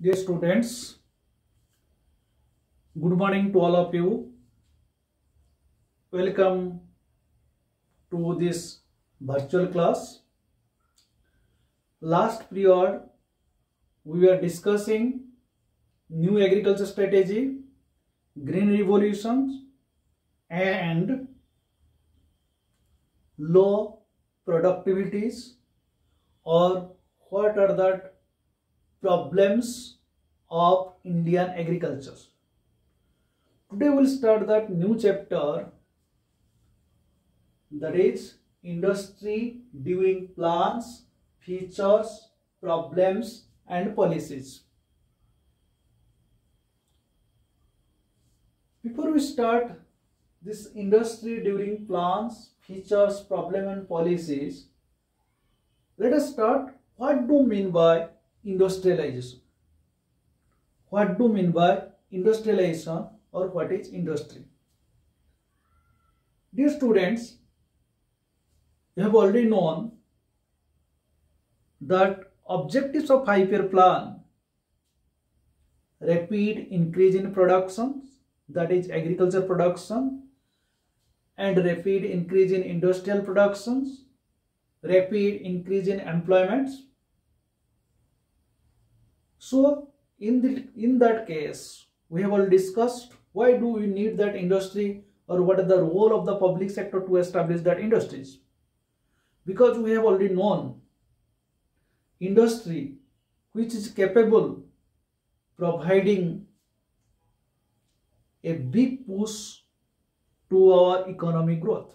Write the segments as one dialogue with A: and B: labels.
A: Dear students, good morning to all of you. Welcome to this virtual class. Last period, we were discussing new agriculture strategy, green revolutions, and low productivities, or what are the problems of Indian agriculture. Today we will start that new chapter, that is industry during plans, features, problems and policies. Before we start this industry during plans, features, problem and policies, let us start what do mean by industrialization. What do mean by industrialization, or what is industry? Dear students, you have already known that objectives of 5-year plan: rapid increase in production, that is agriculture production, and rapid increase in industrial productions, rapid increase in employments. So in that case, we have already discussed why do we need that industry, or what is the role of the public sector to establish that industries. Because we have already known industry which is capable providing a big push to our economic growth.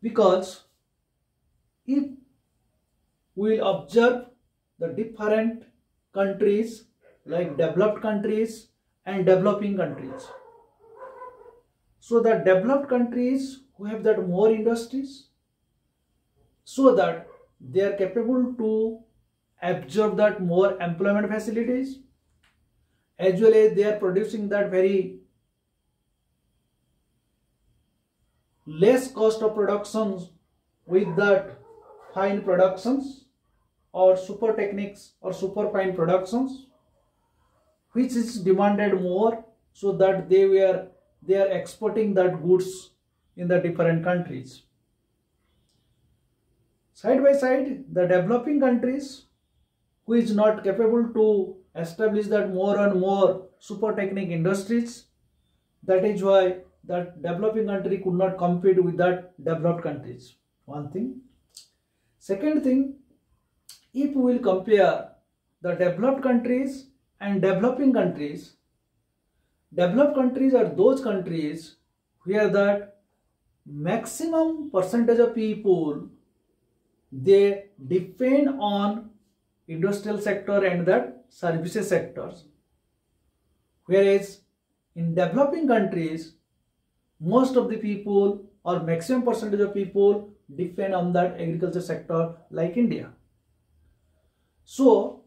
A: Because if we will observe the different countries like developed countries and developing countries. So the developed countries who have that more industries, so that they are capable to absorb that more employment facilities, as well as they are producing that very less cost of productions with that fine productions or super techniques or super fine productions, which is demanded more, so that they are exporting that goods in the different countries. Side by side, the developing countries who is not capable to establish that more and more super technique industries, that is why that developing country could not compete with that developed countries. One thing. Second thing, if we will compare the developed countries and developing countries, developed countries are those countries where that maximum percentage of people, they depend on industrial sector and that services sectors. Whereas in developing countries, most of the people or maximum percentage of people depend on that agriculture sector, like India. So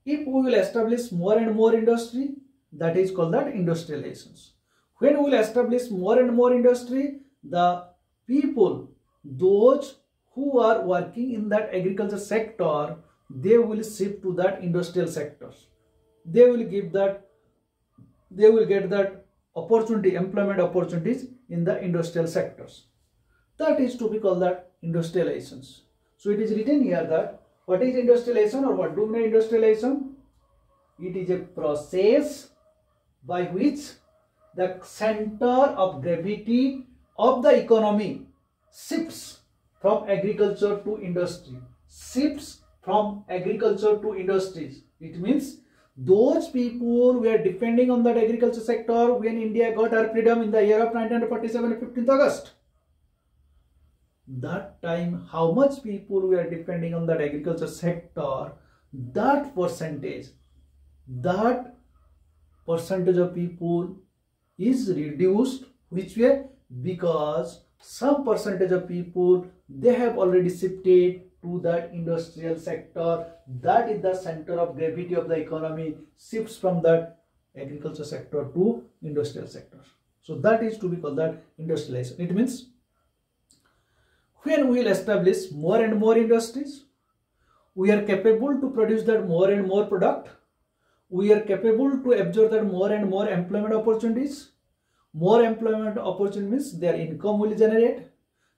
A: if we will establish more and more industry, that is called that industrializations. When we will establish more and more industry, the people, those who are working in that agriculture sector, they will shift to that industrial sectors. They will get that opportunity, employment opportunities in the industrial sectors. That is to be called that industrializations. So it is written here that what is industrialization, or what do we mean industrialization? It is a process by which the center of gravity of the economy shifts from agriculture to industry. Shifts from agriculture to industries. It means those people were depending on that agriculture sector when India got her freedom in the year of 1947, 15th August. That time, how much people were depending on that agriculture sector, that percentage of people is reduced. Which way? Because some percentage of people, they have already shifted to that industrial sector. That is the center of gravity of the economy, shifts from that agriculture sector to industrial sector. So that is to be called that industrialization. It means when we will establish more and more industries, we are capable to produce that more and more product. We are capable to absorb that more and more employment opportunities. More employment opportunity means their income will generate.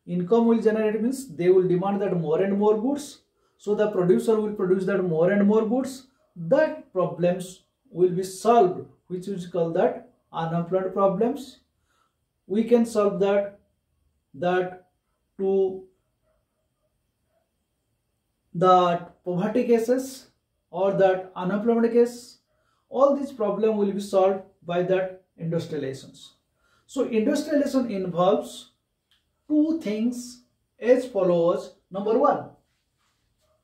A: Income will generate means they will demand that more and more goods. So the producer will produce that more and more goods. That problems will be solved, which is called that unemployment problems. We can solve that to the poverty cases or that unemployment case. All these problems will be solved by that industrializations. So industrialization involves two things as follows. Number one,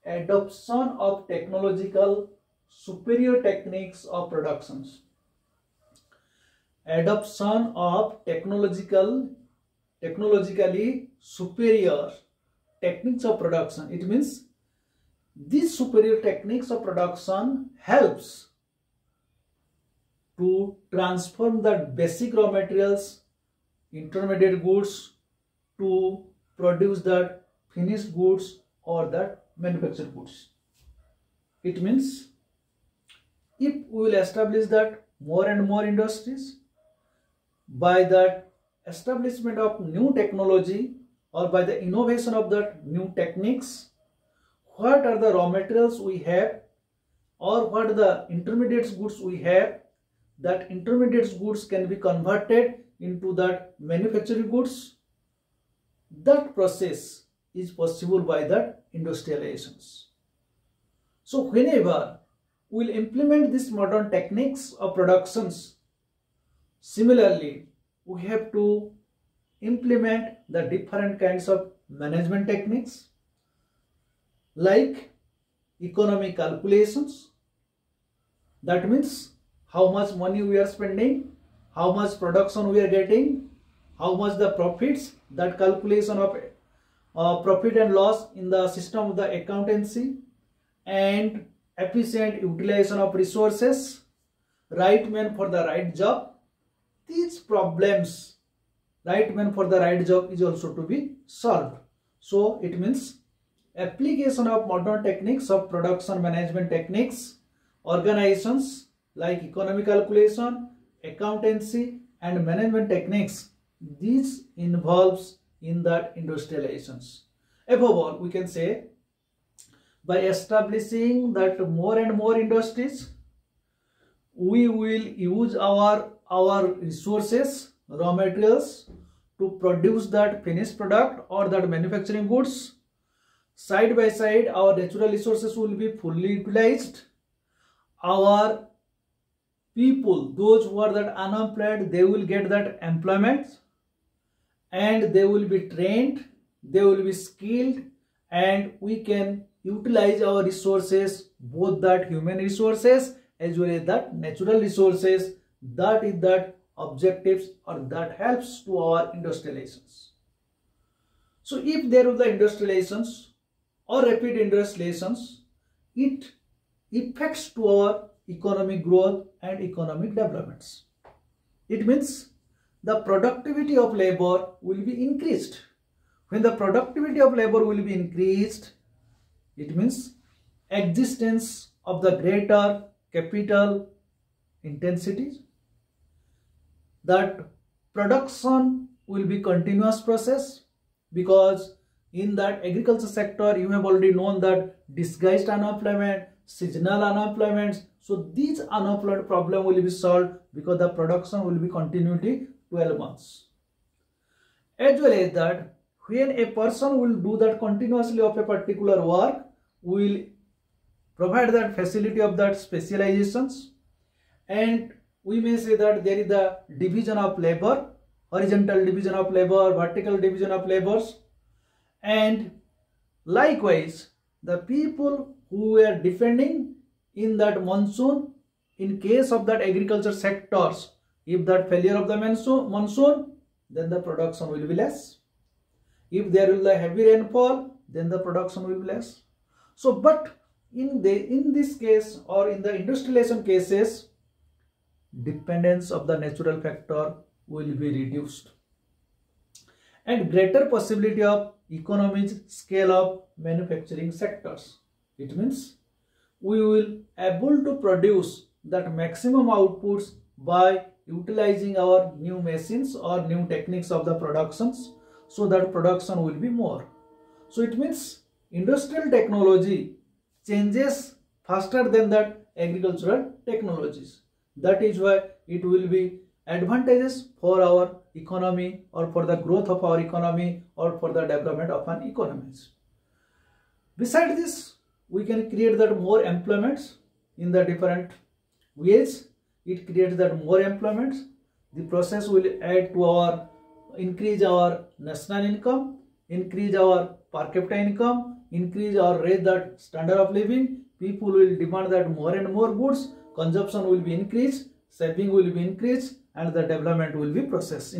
A: adoption of technological superior techniques of productions. Adoption of technologically superior techniques of production. It means these superior techniques of production helps to transform the basic raw materials, intermediate goods to produce that finished goods or that manufactured goods. It means if we will establish that more and more industries, by that establishment of new technology or by the innovation of that new techniques, what are the raw materials we have or what are the intermediate goods we have, that intermediate goods can be converted into that manufacturing goods. That process is possible by that industrializations. So whenever we will implement these modern techniques of productions, similarly we have to implement the different kinds of management techniques like economic calculations. That means how much money we are spending, how much production we are getting, how much the profits, that calculation of profit and loss in the system of the accountancy, and efficient utilization of resources, right man for the right job. These problems, right man for the right job, is also to be solved. So it means application of modern techniques of production management techniques, organizations like economic calculation, accountancy and management techniques, these involves in that industrializations. Above all, we can say by establishing that more and more industries, we will use our resources, raw materials to produce that finished product or that manufacturing goods. Side by side, our natural resources will be fully utilized. Our people, those who are that unemployed, they will get that employment and they will be trained, they will be skilled, and we can utilize our resources, both that human resources as well as that natural resources. That is that objectives or that helps to our industrializations. So if there is the industrializations or rapid industrializations, it affects to our economic growth and economic developments. It means the productivity of labor will be increased. When the productivity of labor will be increased, it means existence of the greater capital intensity. That production will be continuous process, because in that agriculture sector you have already known that disguised unemployment, seasonal unemployment. So these unemployment problem will be solved because the production will be continuity 12 months. As well as that when a person will do that continuously of a particular work, we will provide that facility of that specializations, and we may say that there is the division of labor, horizontal division of labor, vertical division of labors. And likewise, the people who were defending in that monsoon, in case of that agriculture sectors, if that failure of the monsoon, then the production will be less. If there will be a heavy rainfall, then the production will be less. So, but in this case or in the industrialization cases, dependence of the natural factor will be reduced, and greater possibility of economies scale of manufacturing sectors. It means we will able to produce that maximum outputs by utilizing our new machines or new techniques of the productions, so that production will be more. So it means industrial technology changes faster than that agricultural technologies. That is why it will be advantageous for our economy, or for the growth of our economy, or for the development of an economy. Besides this, we can create that more employments in the different ways. It creates that more employments. The process will add to our increase our national income, increase our per capita income, increase or raise that standard of living. People will demand that more and more goods, consumption will be increased, saving will be increased, and the development will be in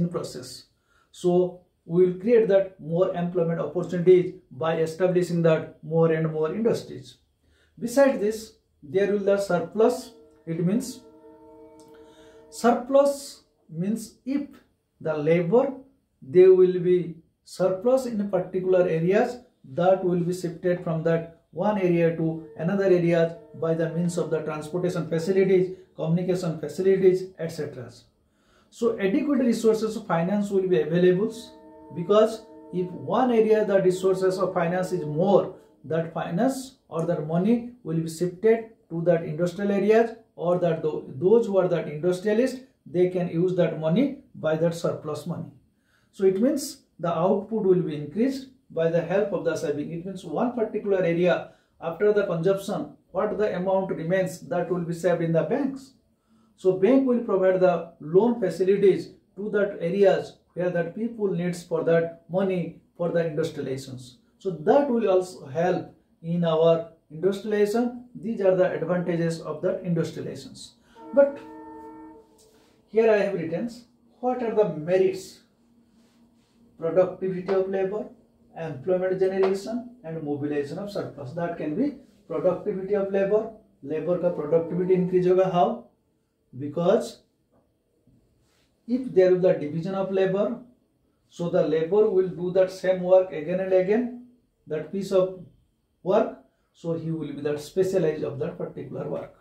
A: process. So we will create that more employment opportunities by establishing that more and more industries. Besides this, there will be the surplus. It means surplus means if the labor, they will be surplus in particular areas, that will be shifted from that one area to another area by the means of the transportation facilities, communication facilities, etc. So adequate resources of finance will be available, because if one area the resources of finance is more, that finance or that money will be shifted to that industrial areas, or that those who are that industrialists, they can use that money by that surplus money. So it means the output will be increased by the help of the saving. It means one particular area, after the consumption, what the amount remains, that will be saved in the banks. So bank will provide the loan facilities to that areas where that people needs for that money for the industrializations. So that will also help in our industrialization. These are the advantages of the industrializations. But here I have written what are the merits: productivity of labor, employment generation, and mobilization of surplus. That can be productivity of labor. Labor का productivity increase होगा. How? Because if there is the division of labor, so the labor will do that same work again and again, that piece of work, so he will be that specialized of that particular work.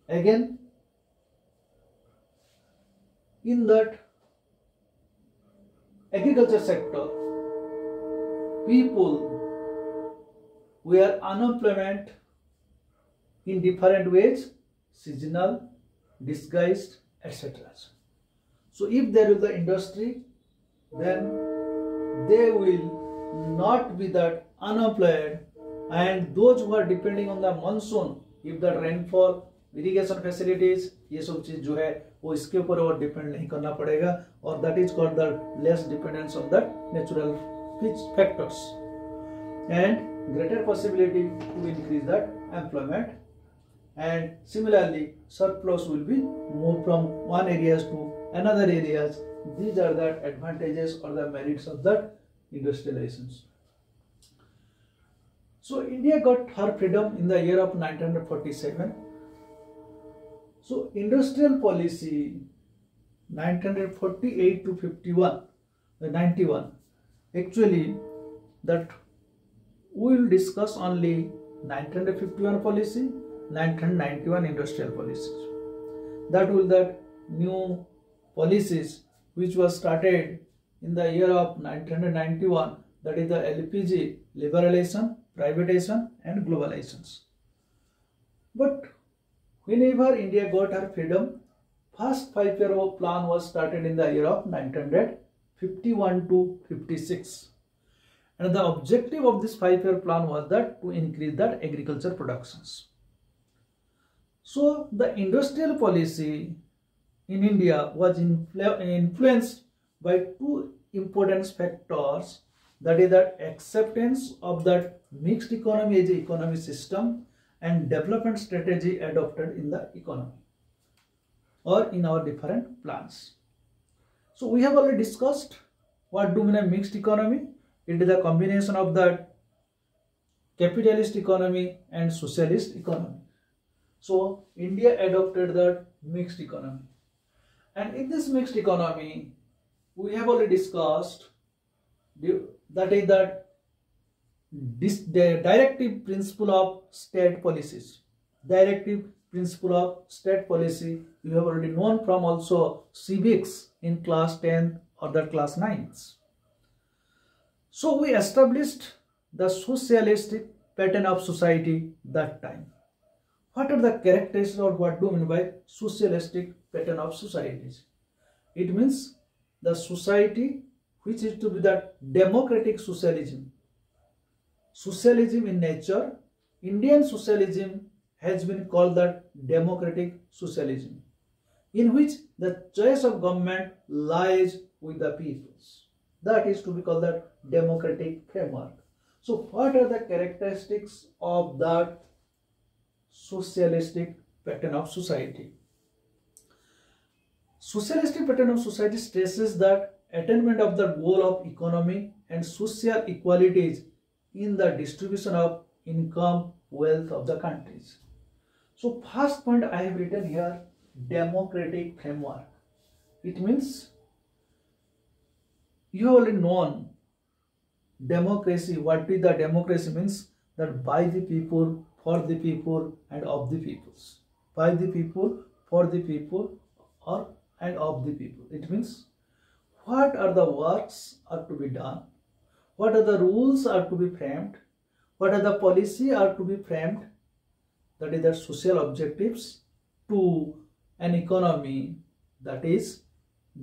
A: Again, in that agriculture sector, people were unemployment in different ways, seasonal, disguised, etc. So if there is the industry, then they will not be that unemployed, and those who are depending on the monsoon, if the rainfall, irrigation facilities, ये सब चीज जो है वो इसके ऊपर और depend नहीं करना पड़ेगा, और that is called the less dependence on the natural factors, and greater possibility to increase that employment. And similarly, surplus will be moved from one areas to another areas. These are the advantages or the merits of that industrializations. So India got her freedom in the year of 1947. So industrial policy 1948 to 91, actually that we will discuss only 1951 policy, 1991 industrial policies. That will that new policies which was started in the year of 1991, that is the LPG liberalization, privatization and globalizations. But whenever India got her freedom, first 5-year plan was started in the year of 1951 to 56. And the objective of this 5-year plan was that to increase that agriculture productions. So the industrial policy in India was influenced by two important factors, that is the acceptance of that mixed economy as an economic system and development strategy adopted in the economy or in our different plans. So we have already discussed what do we mean a mixed economy. It is the combination of that capitalist economy and socialist economy. So India adopted that mixed economy, and in this mixed economy we have already discussed that is that the directive principle of state policies. Directive principle of state policy you have already known from also civics in class 10 or the class 9s. So we established the socialistic pattern of society that time. What are the characteristics or what do you mean by socialistic pattern of societies? It means the society which is to be the democratic socialism. Socialism in nature, Indian socialism has been called the democratic socialism, in which the choice of government lies with the peoples. That is to be called the democratic framework. So what are the characteristics of that socialistic pattern of society? Socialistic pattern of society stresses that attainment of the goal of economic and social equalities in the distribution of income, wealth of the countries. So first point I have written here, democratic framework. It means you have already known democracy. What is the democracy means? That by the people, for the people and of the peoples. By the people, for the people and of the people. It means what are the works are to be done, what are the rules are to be framed, what are the policy are to be framed, that is the social objectives to an economy that is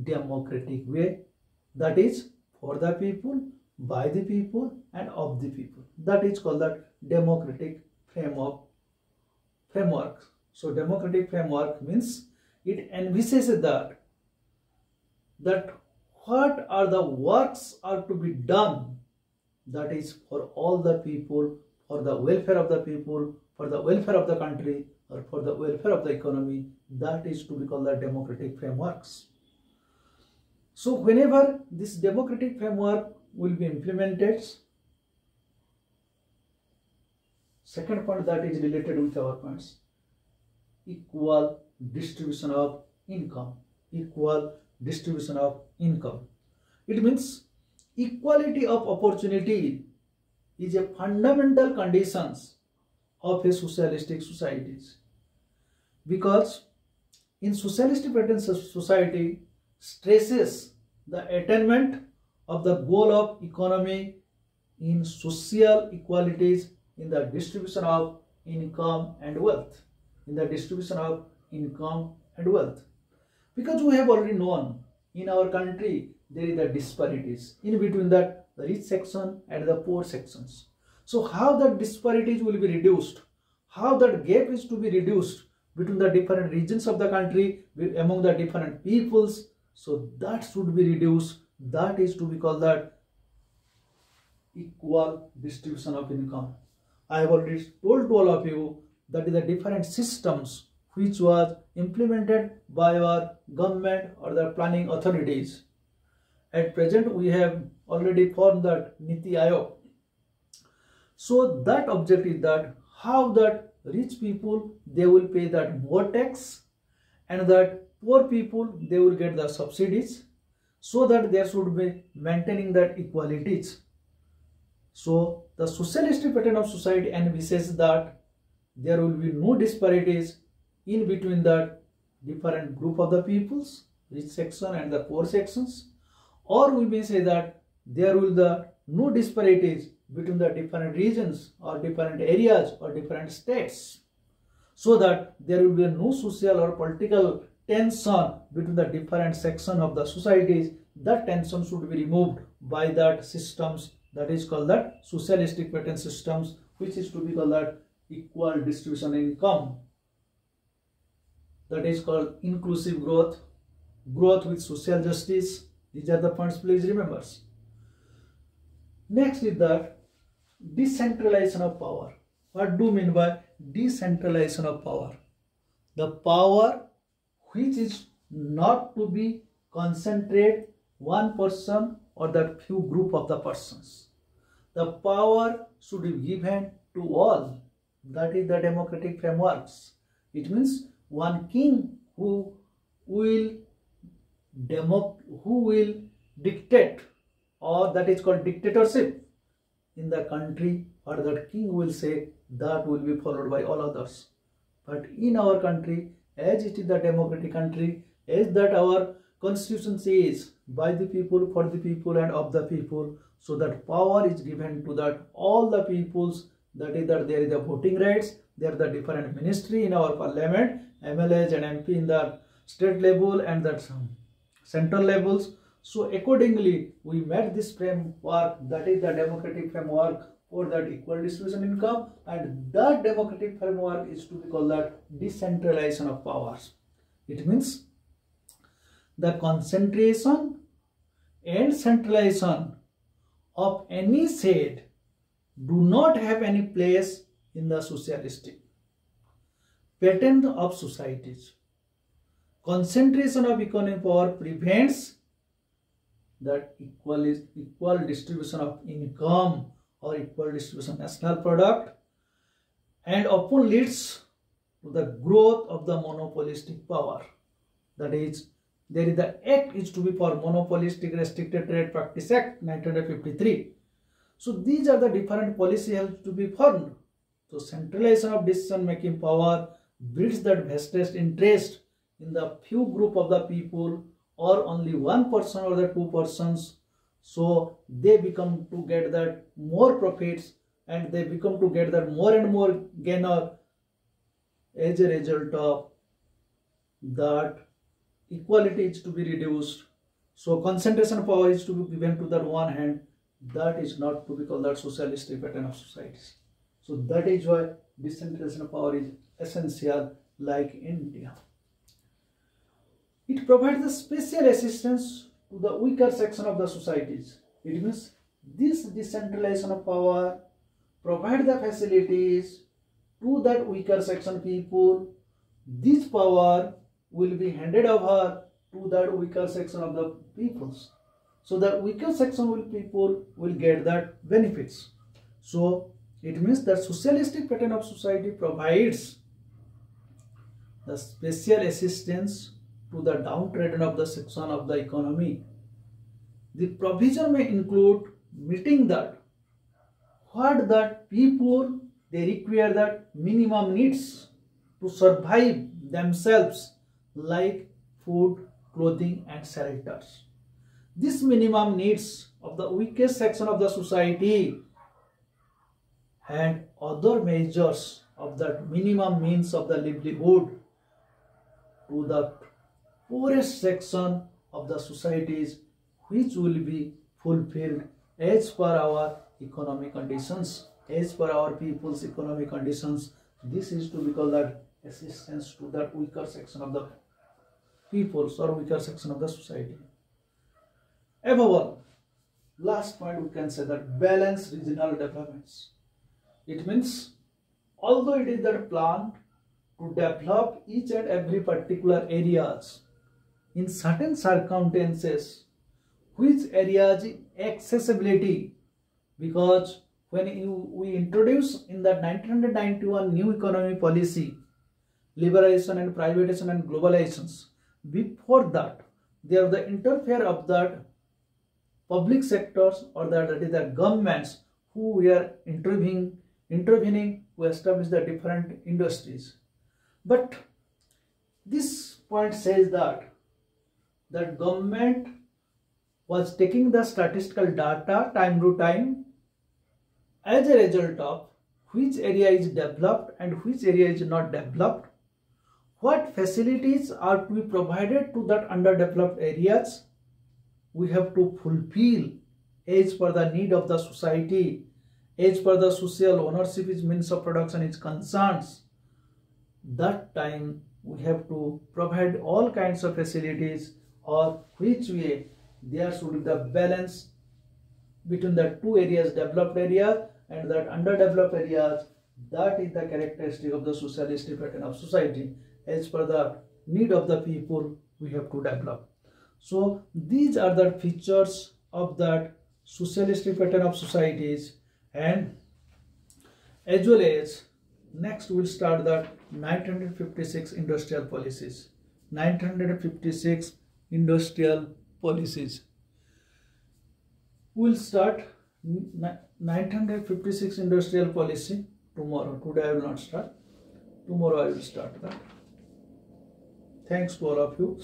A: democratic way, that is for the people, by the people and of the people. That is called the democratic framework. So democratic framework means it envisages that what are the works are to be done, that is for all the people, for the welfare of the people, for the welfare of the country, or for the welfare of the economy. That is to be called the democratic frameworks. So whenever this democratic framework will be implemented, second point that is related with our points, equal distribution of income. Equal distribution of income. It means equality of opportunity is a fundamental conditions of a socialistic societies, because in socialistic pattern society stresses the attainment of the goal of economy in social equalities in the distribution of income and wealth. In the distribution of income and wealth. Because we have already known in our country there is the disparities in between the rich section and the poor sections. So how the disparities will be reduced, how that gap is to be reduced between the different regions of the country, among the different peoples, so that should be reduced. That is to be called that equal distribution of income. I have already told to all of you that is the different systems which was implemented by our government or the planning authorities. At present we have already formed that Niti Aayog. So that objective is that how that rich people they will pay that more tax and that poor people they will get the subsidies, so that there should be maintaining that equalities. So the socialistic pattern of society envisages that there will be no disparities in between the different group of the peoples, rich section and the poor sections, or we may say that there will be no disparities between the different regions or different areas or different states, so that there will be no social or political tension between the different sections of the societies. That tension should be removed by that systems that is called that socialistic pattern systems, which is to be called that equal distribution income. That is called inclusive growth, growth with social justice. These are the points, please remember. Next is that decentralization of power. What do you mean by decentralization of power? The power which is not to be concentrated one person or that few group of the persons. The power should be given to all. That is the democratic frameworks. It means one king who will dictate, or that is called dictatorship. in the country, or that king will say, that will be followed by all others. But in our country, as it is the democratic country, as that our constitution says, by the people, for the people, and of the people, so that power is given to that all the peoples. That is that there is the voting rights, there are the different ministry in our parliament, MLAs and MP in the state level and that central levels. So accordingly, we made this framework, that is the democratic framework for that equal distribution income, and that democratic framework is to be called that decentralization of powers. It means the concentration and centralization of any shade do not have any place in the socialistic pattern of societies. Concentration of economic power prevents that equal distribution of income or equal distribution of national product, and often leads to the growth of the monopolistic power. That is, there is the act is to be for Monopolistic Restricted Trade Practice Act 1953. So these are the different policy have to be formed. So centralization of decision making power builds that vested interest in the few group of the people, or only one person or the two persons. So they become to get that more profits, and they become to get that more and more gainer. As a result of that, equality is to be reduced. So concentration of power is to be given to that one hand. That is not to be called that socialistic pattern of societies. So that is why decentralization of power is essential, like in India. It provides the special assistance to the weaker section of the societies. It means this decentralization of power provide the facilities to that weaker section people. This power will be handed over to that weaker section of the peoples. So that weaker section of people will get that benefits. So it means that socialistic pattern of society provides the special assistance to the downtrodden of the section of the economy. The provision may include meeting that what that people they require that minimum needs to survive themselves, like food, clothing and shelters. This minimum needs of the weakest section of the society and other measures of that minimum means of the livelihood to the poorest section of the societies, which will be fulfilled as per our economic conditions, as per our people's economic conditions. This is to be called that assistance to that weaker section of the peoples or weaker section of the society. Above all, last point we can say that balanced regional developments. It means although it is that plan to develop each and every particular areas in certain circumstances, which areas accessibility, because when we introduce in the 1991 new economy policy, liberalization and privatization and globalizations, before that there the interfere of that public sectors or that is the governments who were intervening to establish the different industries. But this point says that government was taking the statistical data time to time as a result of which area is developed and which area is not developed, what facilities are to be provided to that underdeveloped areas. We have to fulfill as per the need of the society, as per the social ownership is means of production is concerns. That time we have to provide all kinds of facilities, or which way there should be the balance between the two areas, developed area and that underdeveloped areas. That is the characteristic of the socialistic pattern of society. As per the need of the people, we have to develop. So these are the features of that socialistic pattern of societies. And as well as next we'll start the 1956 industrial policies. 1956 industrial policies. We'll start 956 industrial policy tomorrow. Today I will not start. Tomorrow I will start that. Thanks to all of you.